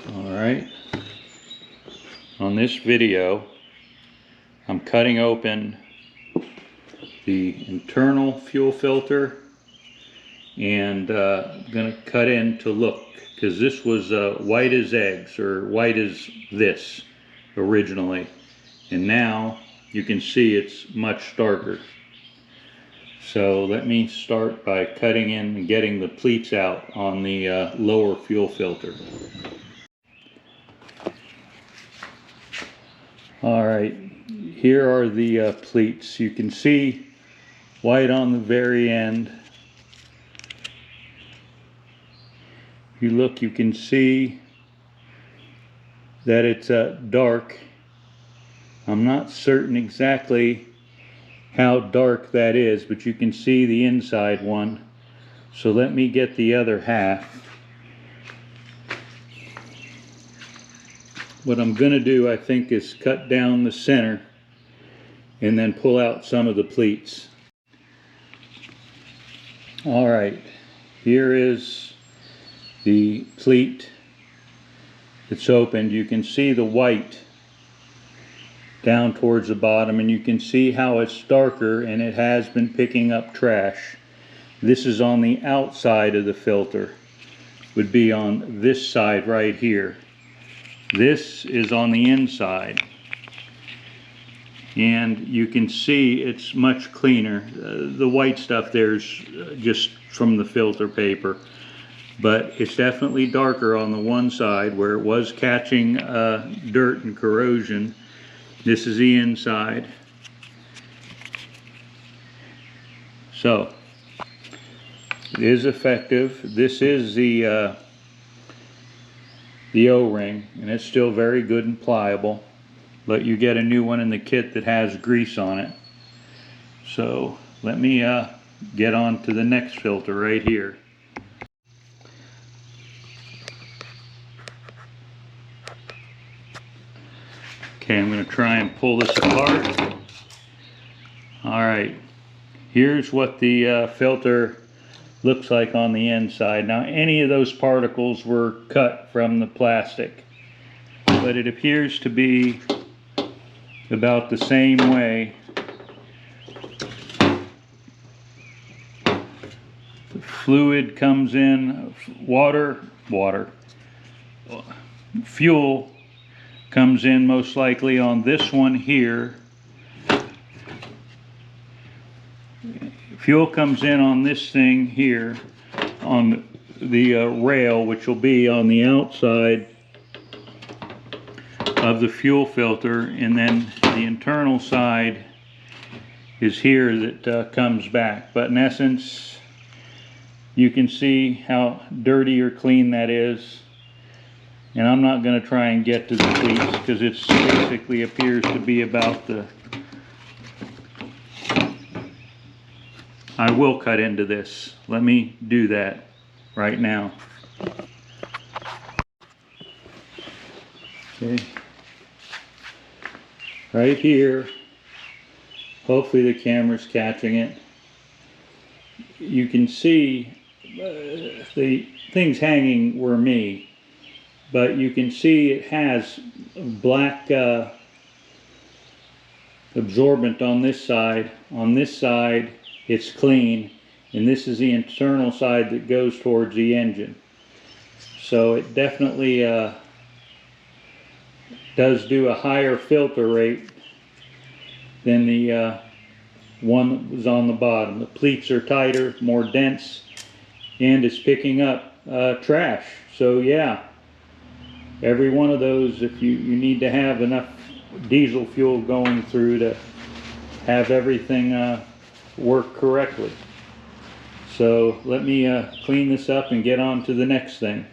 Alright, on this video I'm cutting open the internal fuel filter and going to cut in to look, because this was white as eggs, or white as this originally, and now you can see it's much darker. So let me start by cutting in and getting the pleats out on the lower fuel filter. Alright, here are the pleats. You can see white on the very end. If you look, you can see that it's dark. I'm not certain exactly how dark that is, but you can see the inside one. So let me get the other half. What I'm going to do, I think, is cut down the center and then pull out some of the pleats. Alright, here is the pleat that's opened. You can see the white down towards the bottom, and you can see how it's darker and it has been picking up trash. This is on the outside of the filter, would be on this side right here. This is on the inside, and you can see it's much cleaner. The white stuff there's just from the filter paper, but it's definitely darker on the one side where it was catching dirt and corrosion. This is the inside. So it is effective. This is the O-ring, and it's still very good and pliable, but you get a new one in the kit that has grease on it. So let me get on to the next filter right here. Okay, I'm going to try and pull this apart. Alright, here's what the filter looks like on the inside. Now, any of those particles were cut from the plastic, but it appears to be about the same way. The fluid comes in, fuel comes in most likely on this one here. Fuel comes in on this thing here, on the rail, which will be on the outside of the fuel filter, and then the internal side is here that comes back. But in essence, you can see how dirty or clean that is. And I'm not going to try and get to the pleats because it basically appears to be about the... I will cut into this. Let me do that right now. Okay. Right here. Hopefully the camera's catching it. You can see the things hanging were me, but you can see it has black absorbent on this side. On this side it's clean, and this is the internal side that goes towards the engine. So it definitely does do a higher filter rate than the one that was on the bottom. The pleats are tighter, more dense, and it's picking up trash. So yeah, every one of those, if you need to have enough diesel fuel going through to have everything work correctly. So let me clean this up and get on to the next thing.